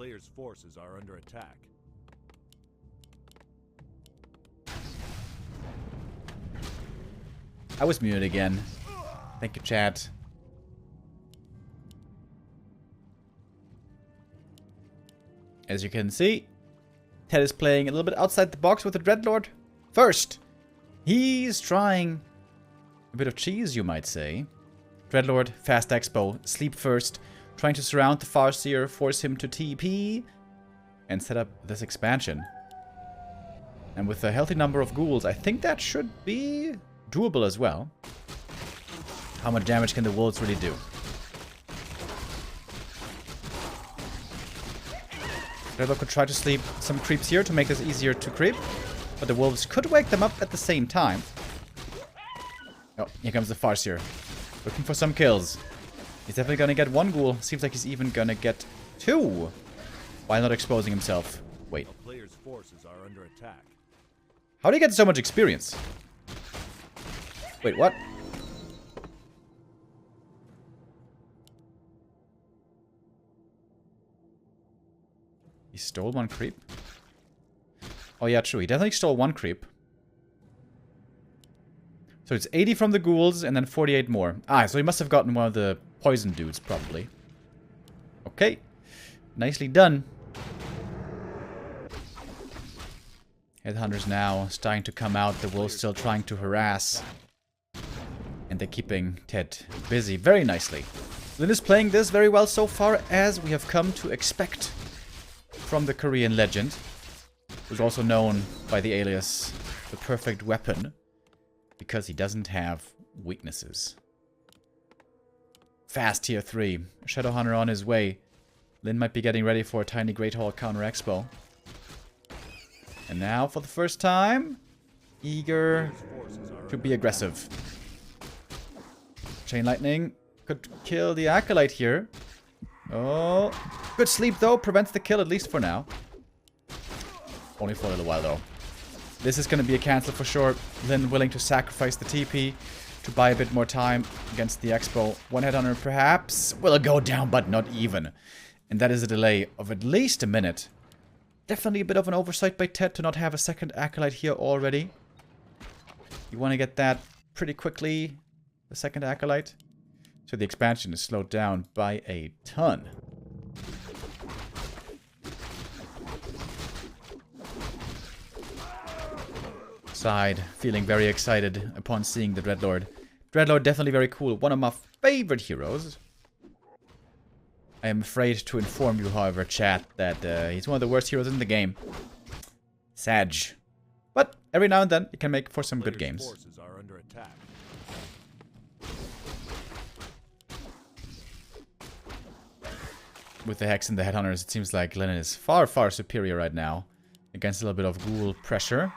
player's forces are under attack. I was muted again. Thank you, chat. As you can see, TeD is playing a little bit outside the box with the Dreadlord. First, he's trying a bit of cheese, you might say. Dreadlord, fast expo, sleep first, trying to surround the Farseer, force him to TP, and set up this expansion. And with a healthy number of ghouls, I think that should be doable as well. How much damage can the wolves really do? Dreadlord could try to sleep some creeps here to make this easier to creep, but the wolves could wake them up at the same time. Oh, here comes the Farseer. Looking for some kills. He's definitely gonna get one ghoul. Seems like he's even gonna get two, while not exposing himself. Wait. A player's forces are under attack. How do you get so much experience? Wait, what? He stole one creep? Oh yeah, true. He definitely stole one creep. So it's 80 from the ghouls and then 48 more. Ah, so he must have gotten one of the poison dudes, probably. Okay. Nicely done. Headhunters now starting to come out. The wolves still trying to harass. And they're keeping TeD busy very nicely. Lyn is playing this very well so far, as we have come to expect from the Korean legend, who's also known by the alias the perfect weapon, because he doesn't have weaknesses. Fast tier 3. Shadowhunter on his way. Lyn might be getting ready for a tiny Great Hall counter expo. And now, for the first time, eager to be aggressive. Chain Lightning could kill the Acolyte here. Oh, good sleep though. Prevents the kill, at least for now. Only for a little while though. This is going to be a cancel for sure. Lyn willing to sacrifice the TP to buy a bit more time against the Expo. One Headhunter perhaps will go down, but not even. And that is a delay of at least a minute. Definitely a bit of an oversight by TeD to not have a second Acolyte here already. You want to get that pretty quickly, the second Acolyte. So the expansion is slowed down by a ton. Side feeling very excited upon seeing the Dreadlord. Dreadlord definitely very cool. One of my favorite heroes. I am afraid to inform you, however, chat, that he's one of the worst heroes in the game. Sag. But every now and then, you can make for some good games. Forces are under attack. With the Hex and the Headhunters, it seems like Lyn is far, far superior right now. Against a little bit of ghoul pressure.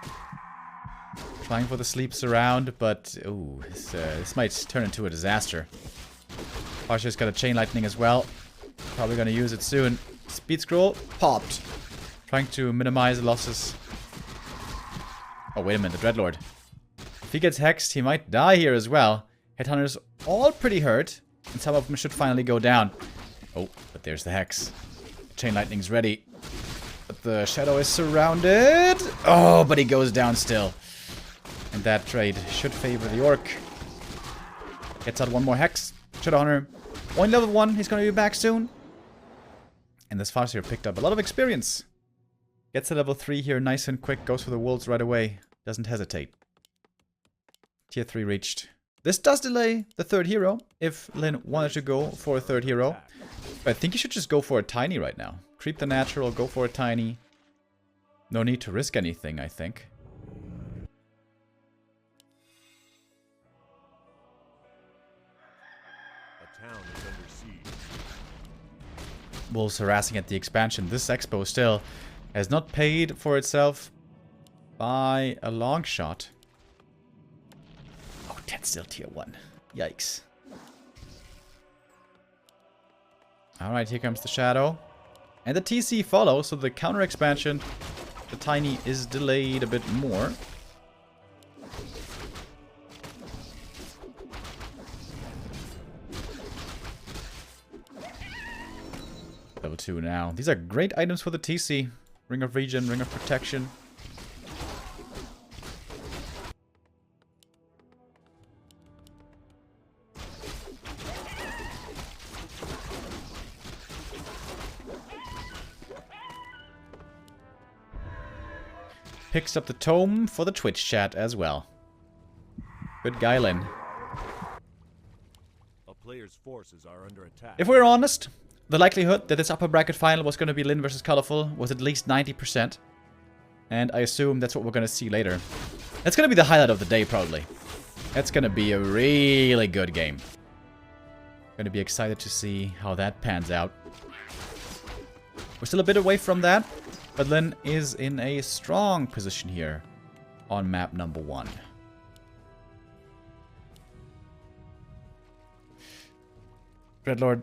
Trying for the sleep surround, but ooh, this might turn into a disaster. Parsha's got a Chain Lightning as well. Probably gonna use it soon. Speed Scroll, popped. Trying to minimize losses. Oh, wait a minute, the Dreadlord. If he gets hexed, he might die here as well. Headhunters all pretty hurt, and some of them should finally go down. Oh, but there's the Hex. Chain Lightning's ready. But the Shadow is surrounded. Oh, but he goes down still. And that trade should favor the Orc. Gets out one more Hex. Shadowhunter. Only level 1. He's going to be back soon. And this Farseer picked up a lot of experience. Gets to level 3 here nice and quick. Goes for the wolves right away. Doesn't hesitate. Tier 3 reached. This does delay the third hero. If Lyn wanted to go for a third hero. But I think you should just go for a tiny right now. Creep the natural. Go for a tiny. No need to risk anything, I think. Wolves harassing at the expansion. This expo still has not paid for itself by a long shot. Oh, TeD's still tier 1. Yikes. Alright, here comes the Shadow. And the TC follows, so the counter expansion, the Tiny, is delayed a bit more. Level 2 now. These are great items for the TC. Ring of Regen, Ring of Protection. Picks up the tome for the Twitch chat as well. Good guy, Lin. A player's forces are under attack. If we're honest, the likelihood that this upper bracket final was going to be Lin versus Colorful was at least 90%. And I assume that's what we're going to see later. That's going to be the highlight of the day, probably. That's going to be a really good game. Going to be excited to see how that pans out. We're still a bit away from that, but Lin is in a strong position here on map number 1. Dreadlord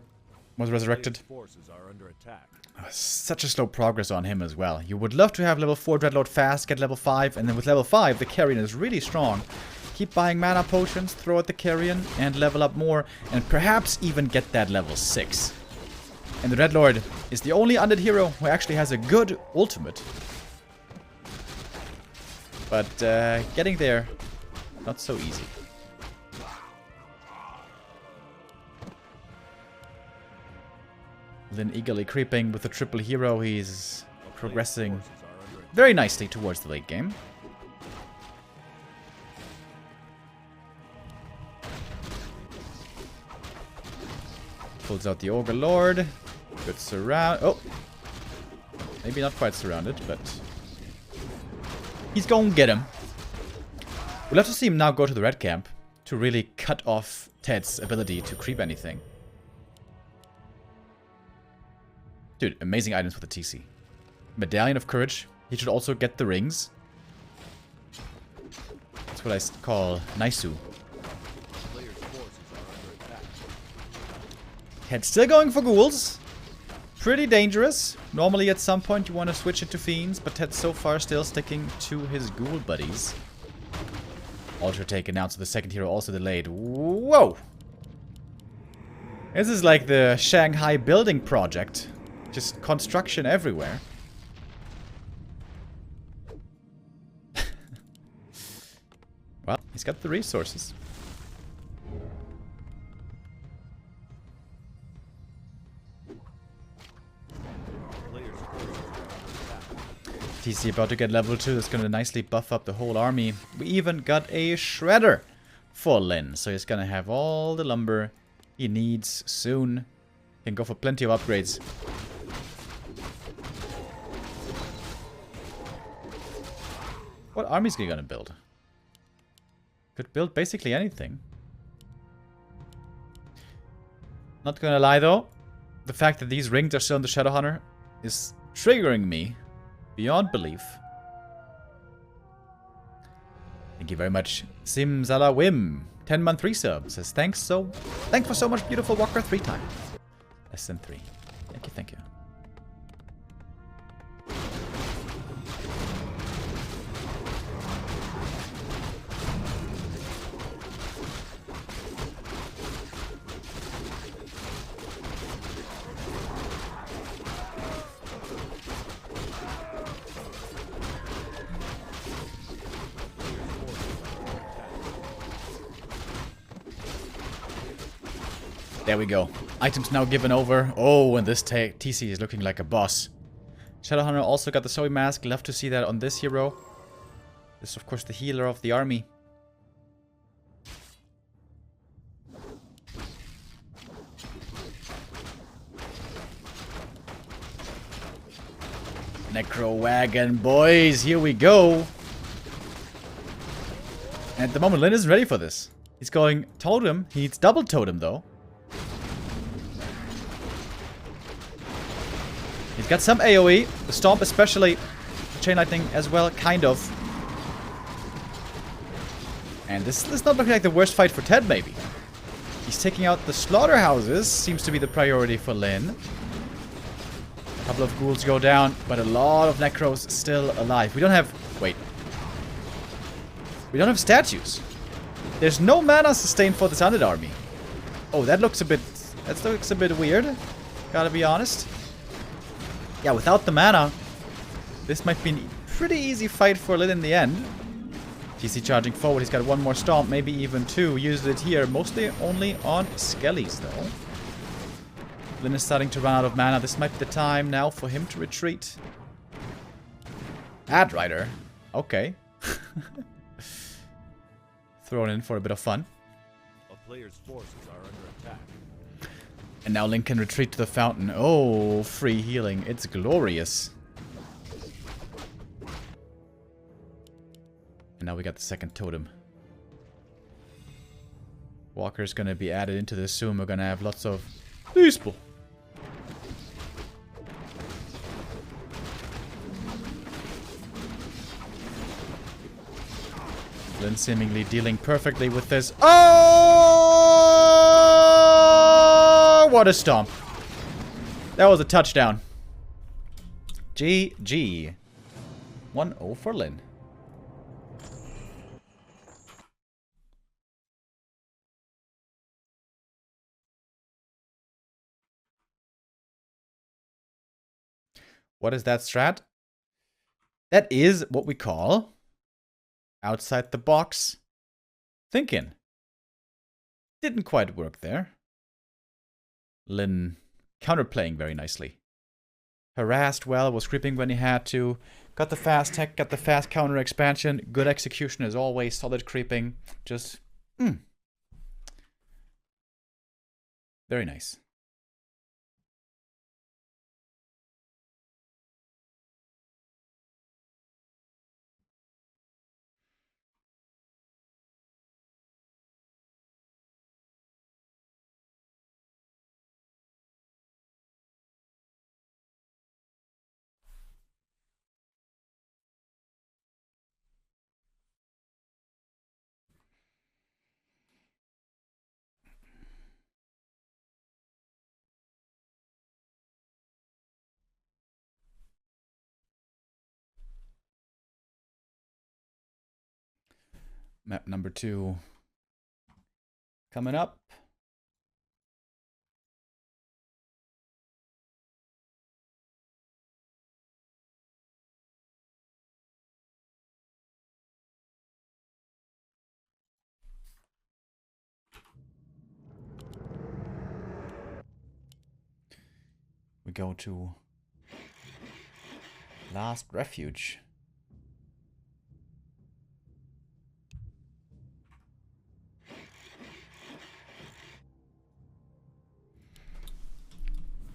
was resurrected. Forces are under attack. Such a slow progress on him as well. You would love to have level 4 Dreadlord fast, get level 5, and then with level 5 the Carrion is really strong. Keep buying mana potions, throw at the Carrion, and level up more, and perhaps even get that level 6. And the Dreadlord is the only undead hero who actually has a good ultimate. But getting there, not so easy. Then eagerly creeping with the triple hero, he's progressing very nicely towards the late game. Pulls out the Ogre Lord. Good surround. Oh! Maybe not quite surrounded, but he's gonna get him. We'll have to see him now go to the red camp to really cut off TeD's ability to creep anything. Dude, amazing items for the TC. Medallion of Courage. He should also get the rings. That's what I call Naisu. TeD still going for ghouls. Pretty dangerous. Normally at some point you want to switch it to fiends, but TeD so far still sticking to his ghoul buddies. Ultra take announced, so the second hero also delayed. Whoa! This is like the Shanghai building project. Just construction everywhere. Well, he's got the resources. TC about to get level 2. That's going to nicely buff up the whole army. We even got a shredder for Lin. So he's going to have all the lumber he needs soon. He can go for plenty of upgrades. What army is he going to build? Could build basically anything. Not gonna lie though, the fact that these rings are still on the Shadow Hunter is triggering me beyond belief. Thank you very much, Simzalawim. 10-month resub says thanks for so much beautiful Warcraft 3 time. Less than 3. Thank you, thank you. There we go. Items now given over. Oh, and this TC is looking like a boss. Shadowhunter also got the Zoe mask. Love to see that on this hero. This is, of course, the healer of the army. Necro Wagon, boys. Here we go. And at the moment, Lin isn't ready for this. He's going totem. He needs double totem, though. He's got some AoE, the Stomp especially, Chain Lightning as well, kind of. And this is not looking like the worst fight for TeD, maybe. He's taking out the slaughterhouses, seems to be the priority for Lin. A couple of ghouls go down, but a lot of Necros still alive. We don't have... wait. We don't have statues. There's no mana sustain for this undead army. Oh, that looks a bit... that looks a bit weird. Gotta be honest. Yeah, without the mana, this might be a pretty easy fight for Lin in the end. TC charging forward. He's got one more stomp, maybe even two. Used it here, mostly only on Skellies, though. Lin is starting to run out of mana. This might be the time now for him to retreat. Ad Rider. Okay. Thrown in for a bit of fun. A player's forces are under attack. And now Link can retreat to the fountain. Oh, free healing. It's glorious. And now we got the second totem. Walker's gonna be added into this soon. We're gonna have lots of peaceful. Lin seemingly dealing perfectly with this. Oh! What a stomp. That was a touchdown. GG. 1-0 for Lin. What is that strat? That is what we call outside the box thinking. Didn't quite work there. Lin counterplaying very nicely. Harassed well, was creeping when he had to. Got the fast tech, got the fast counter expansion. Good execution as always, solid creeping. Just, very nice. Map number 2 coming up. We go to Last Refuge.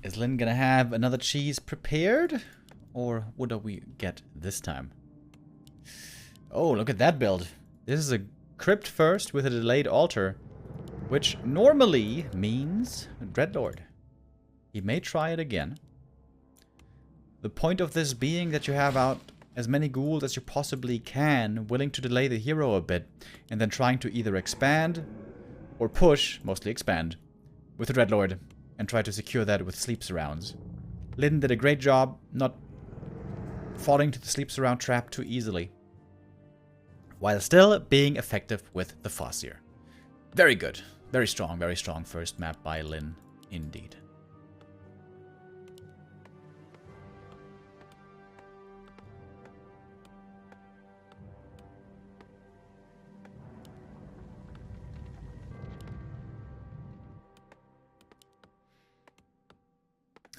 Is Lin gonna have another cheese prepared? Or what do we get this time? Oh, look at that build. This is a crypt first with a delayed altar, which normally means Dreadlord. He may try it again. The point of this being that you have out as many ghouls as you possibly can, willing to delay the hero a bit, and then trying to either expand or push, mostly expand, with the Dreadlord, and try to secure that with sleep surrounds. Lin did a great job not falling to the sleep surround trap too easily, while still being effective with the CORSAIR. Very good. Very strong first map by Lin, indeed.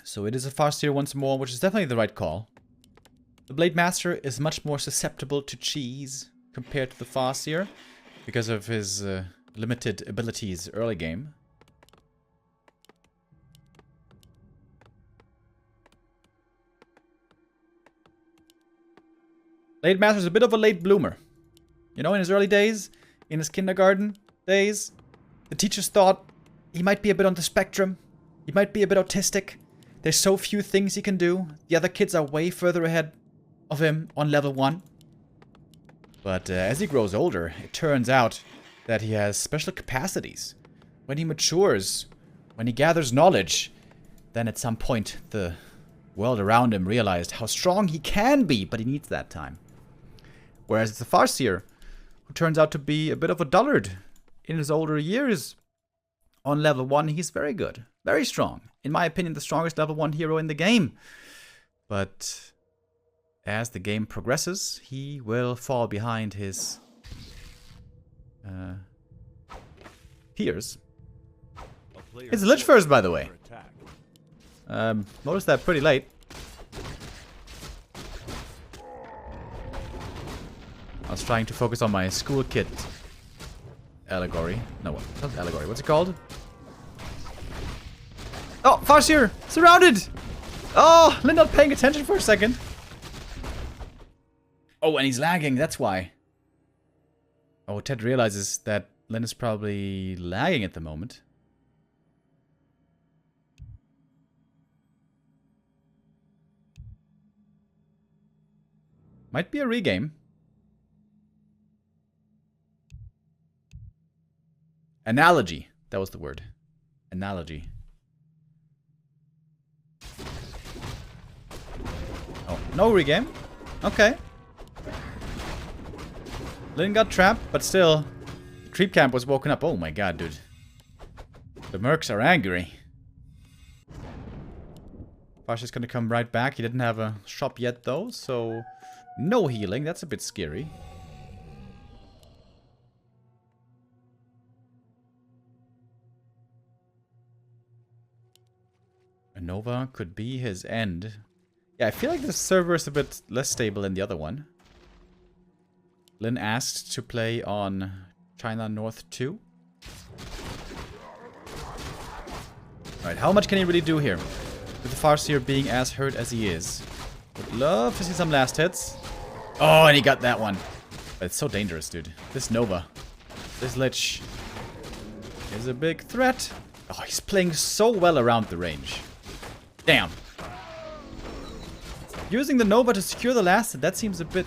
So it is a CORSAIR once more, which is definitely the right call. The Blade Master is much more susceptible to cheese compared to the CORSAIR because of his limited abilities early game. Blade Master is a bit of a late bloomer. You know, in his early days, in his kindergarten days, the teachers thought he might be a bit on the spectrum. He might be a bit autistic. There's so few things he can do. The other kids are way further ahead of him on level 1. But as he grows older, it turns out that he has special capacities. When he matures, when he gathers knowledge, then at some point the world around him realized how strong he can be, but he needs that time. Whereas it's the CORSAIR, who turns out to be a bit of a dullard in his older years. On level 1, he's very good. Very strong. In my opinion, the strongest level 1 hero in the game. But as the game progresses, he will fall behind his peers. It's Lich first, by the way. Noticed that pretty late. I was trying to focus on my school kid allegory. No, not allegory. What's it called? Oh, Farseer! Surrounded! Oh, Lynn not paying attention for a second. Oh, and he's lagging. That's why. Oh, TeD realizes that Lynn is probably lagging at the moment. Might be a regame. Analogy. That was the word. Analogy. Oh, no regame. Okay. Lynn got trapped, but still. The creep camp was woken up. Oh my god, dude. The mercs are angry. Farshe's gonna come right back. He didn't have a shop yet, though, so no healing. That's a bit scary. A Nova could be his end. Yeah, I feel like this server is a bit less stable than the other one. Lynn asked to play on China North 2. Alright, how much can he really do here? With the Farseer being as hurt as he is. Would love to see some last hits. Oh, and he got that one. But it's so dangerous, dude. This Nova. This Lich is a big threat. Oh, he's playing so well around the range. Damn. Using the Nova to secure the last hit, that seems a bit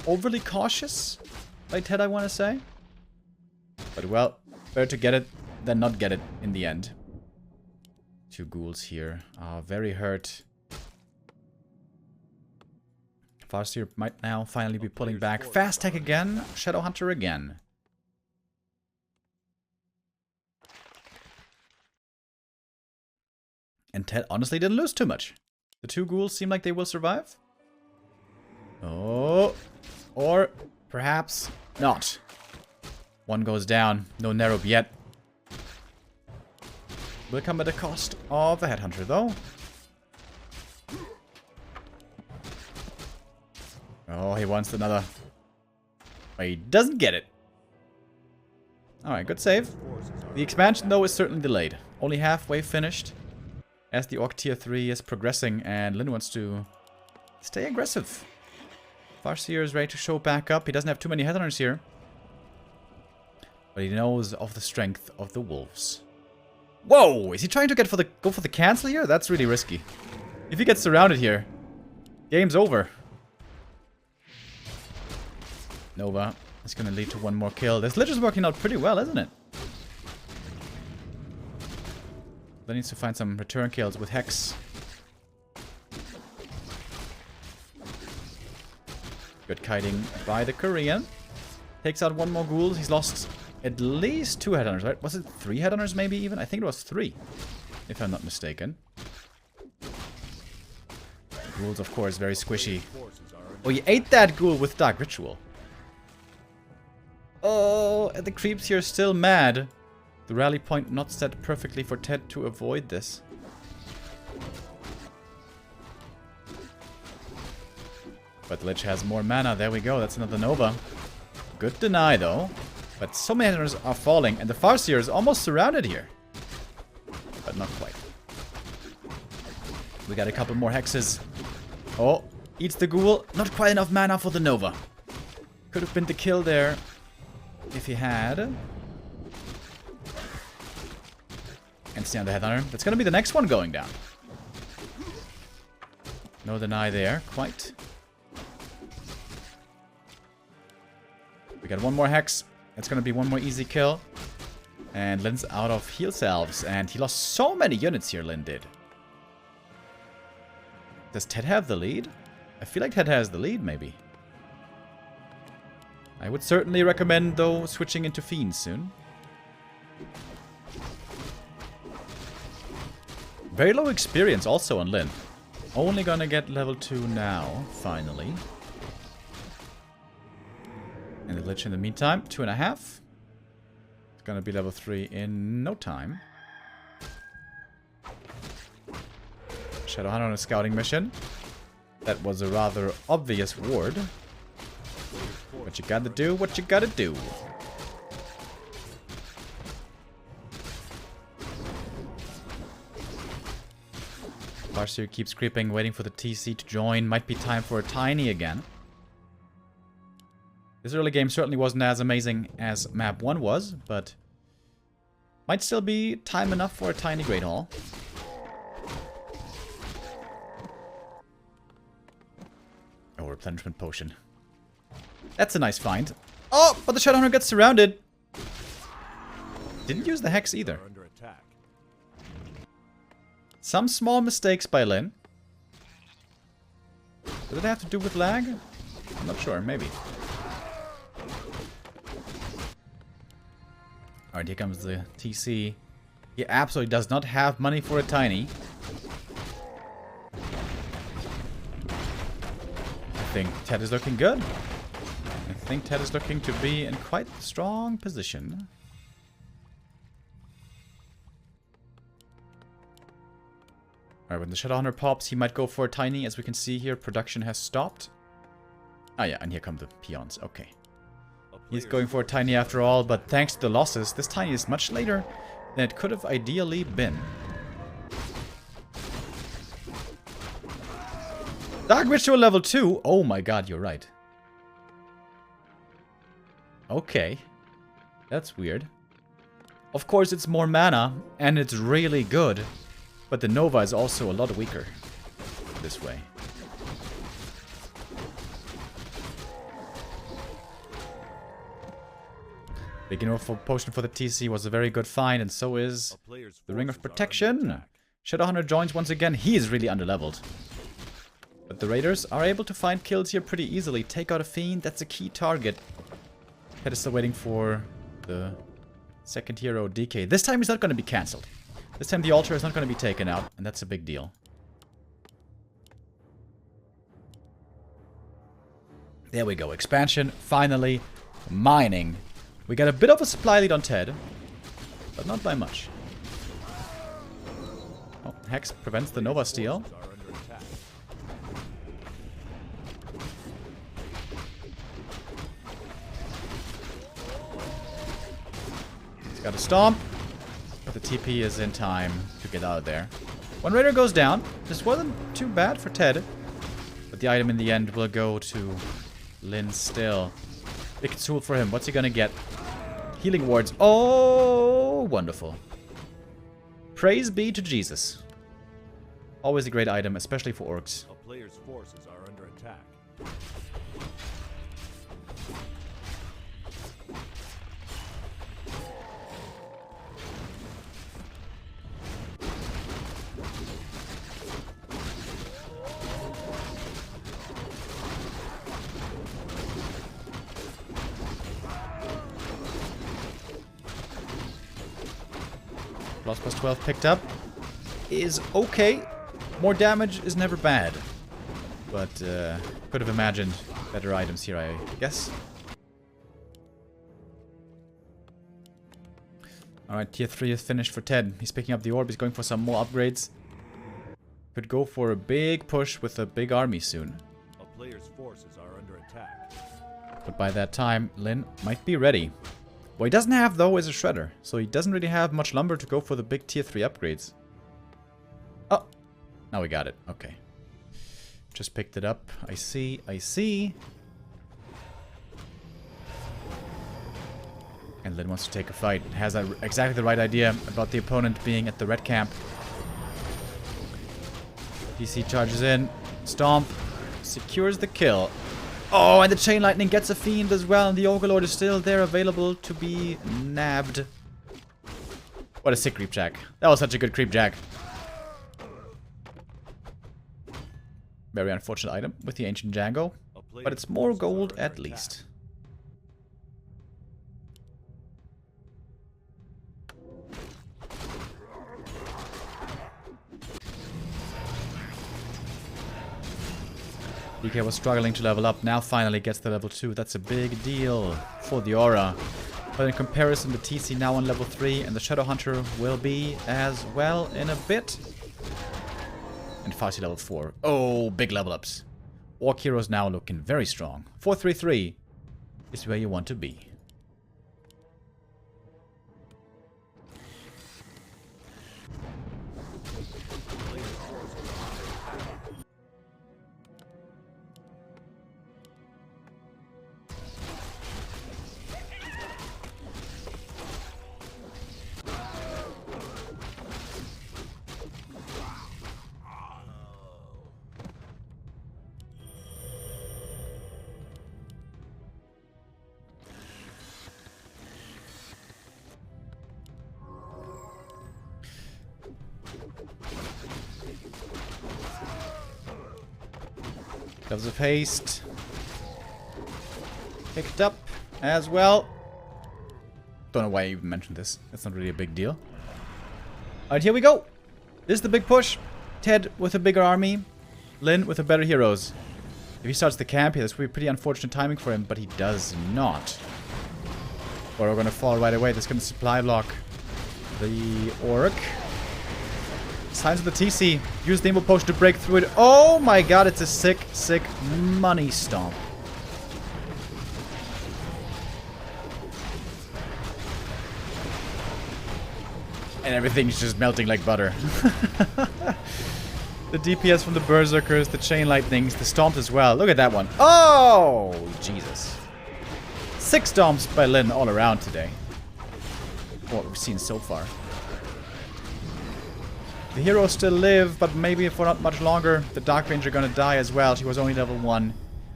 overly cautious by TeD, I want to say. But well, better to get it than not get it in the end. Two ghouls here are very hurt. Farseer might now finally be pulling back. Fast tech again. Shadow Hunter again. And TeD honestly didn't lose too much. The two ghouls seem like they will survive. Oh. Or perhaps not. One goes down. No Nerob yet. Will come at the cost of the Headhunter, though. Oh, he wants another. But he doesn't get it. Alright, good save. The expansion, though, is certainly delayed. Only halfway finished. As the Orc Tier 3 is progressing, and Lynn wants to stay aggressive. Farseer is ready to show back up. He doesn't have too many Headhunters here. But he knows of the strength of the wolves. Whoa! Is he trying to go for the cancel here? That's really risky. If he gets surrounded here, game's over. Nova is going to lead to one more kill. This Lich is working out pretty well, isn't it? Then needs to find some return kills with Hex. Good kiting by the Korean. Takes out one more ghoul. He's lost at least 2 Headhunters, right? Was it 3 Headhunters maybe even? I think it was 3, if I'm not mistaken. Ghouls, of course, very squishy. Oh, he ate that ghoul with Dark Ritual. Oh, and the creeps here are still mad. The rally point not set perfectly for TeD to avoid this. But the Lich has more mana. There we go. That's another Nova. Good deny, though. But so many Headhunters are falling, and the Farseer is almost surrounded here. But not quite. We got a couple more Hexes. Oh, eats the ghoul. Not quite enough mana for the Nova. Could have been the kill there if he had. And stay on the Headhunter. That's going to be the next one going down. No deny there, quite. We got one more Hex. It's going to be one more easy kill. And Lynn's out of heal salves. And he lost so many units here, Lynn did. Does TeD have the lead? I feel like TeD has the lead, maybe. I would certainly recommend, though, switching into Fiends soon. Very low experience also on Lynn. Only gonna get level 2 now, finally. And the Lich in the meantime, 2.5. It's gonna be level 3 in no time. Shadowhunter on a scouting mission. That was a rather obvious ward. What you gotta do, what you gotta do. CORSAIR keeps creeping, waiting for the TC to join. Might be time for a tiny again. This early game certainly wasn't as amazing as map 1 was, but might still be time enough for a tiny Great Hall. Oh, replenishment potion. That's a nice find. Oh, but the Shadowhunter gets surrounded. Didn't use the Hex either. Some small mistakes by Lin. Does it have to do with lag? I'm not sure, maybe. Alright, here comes the TC. He absolutely does not have money for a tiny. I think TeD is looking good. I think TeD is looking to be in quite a strong position. Alright, when the Shadowhunter pops, he might go for a tiny. As we can see here, production has stopped. Ah yeah, and here come the peons. Okay. He's going for a tiny after all, but thanks to the losses, this tiny is much later than it could have ideally been. Dark Ritual level 2? Oh my god, you're right. Okay. That's weird. Of course, it's more mana, and it's really good. But the Nova is also a lot weaker this way. Beginner potion for the TC was a very good find, and so is the Ring of Protection. Shadowhunter joins once again. He is really underleveled. But the Raiders are able to find kills here pretty easily. Take out a Fiend, that's a key target. TeD is still waiting for the second hero, DK. This time he's not going to be cancelled. This time the altar is not going to be taken out, and that's a big deal. There we go. Expansion, finally. Mining. We got a bit of a supply lead on TeD, but not by much. Oh, Hex prevents the Nova steal. He's got a stomp. But the TP is in time to get out of there. One Raider goes down. This wasn't too bad for TeD. But the item in the end will go to Lin still. Big tool for him. What's he gonna get? Healing wards. Oh, wonderful. Praise be to Jesus. Always a great item, especially for orcs. A player's forces are under attack. Loss plus 12 picked up is okay. More damage is never bad. But could have imagined better items here, I guess. Alright, tier 3 is finished for TeD. He's picking up the orb. He's going for some more upgrades. Could go for a big push with a big army soon. A player's forces are under attack. But by that time, Lin might be ready. What he doesn't have, though, is a Shredder. So he doesn't really have much lumber to go for the big tier 3 upgrades. Oh! Now we got it. Okay. Just picked it up. I see. I see. And Lin wants to take a fight. Has exactly the right idea about the opponent being at the red camp. DC charges in. Stomp. Secures the kill. Oh, and the Chain Lightning gets a Fiend as well, and the Overlord is still there, available to be nabbed. What a sick creep jack. That was such a good creep jack. Very unfortunate item with the Ancient Django, but it's more gold at least. DK was struggling to level up, now finally gets the level 2. That's a big deal for the Aura. But in comparison, the TC now on level 3, and the Shadow Hunter will be as well in a bit. And Farsi level 4. Oh, big level ups. Orc heroes now looking very strong. 433 is where you want to be. Gloves of Haste. Picked up as well. Don't know why I even mentioned this. That's not really a big deal. Alright, here we go. This is the big push. TeD with a bigger army. Lin with a better heroes. If he starts the camp here, this would be pretty unfortunate timing for him, but he does not. Or we're going to fall right away. This is going to supply block the Orc. Signs of the TC. Use the Invul Potion to break through it. Oh my god, it's a sick, sick money stomp. And everything's just melting like butter. The DPS from the Berserkers, the Chain Lightnings, the Stomps as well. Look at that one. Oh, Jesus. 6 Stomps by Lin all around today. What we've seen so far. The heroes still live, but maybe for not much longer. The Dark Ranger gonna die as well. She was only level 1.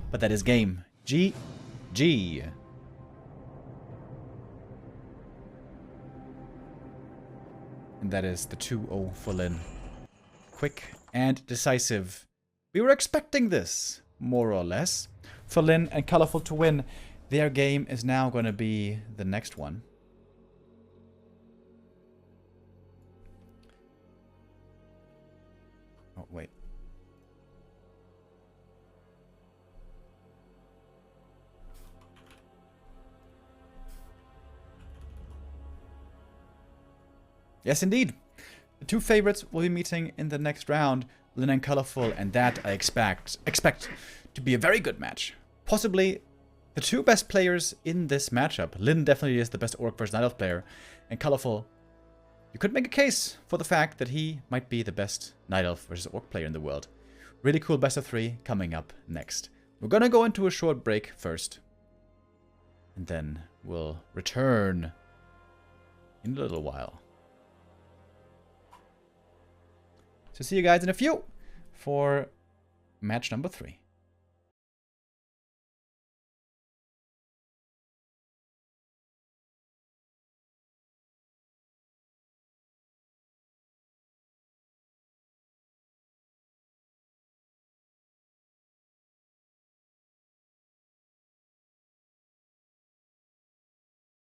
But that is game. GG. And that is the 2-0 for Lin. Quick and decisive. We were expecting this, more or less. For Lin and Colorful to win. Their game is now gonna be the next one. Oh, wait. Yes, indeed. The two favorites will be meeting in the next round, Lin and Colorful, and that I expect to be a very good match. Possibly the two best players in this matchup. Lin definitely is the best Orc versus Night Elf player, and Colorful, you could make a case for the fact that he might be the best Night Elf versus Orc player in the world. Really cool best of 3 coming up next. We're gonna go into a short break first. And then we'll return in a little while. So see you guys in a few for match number 3.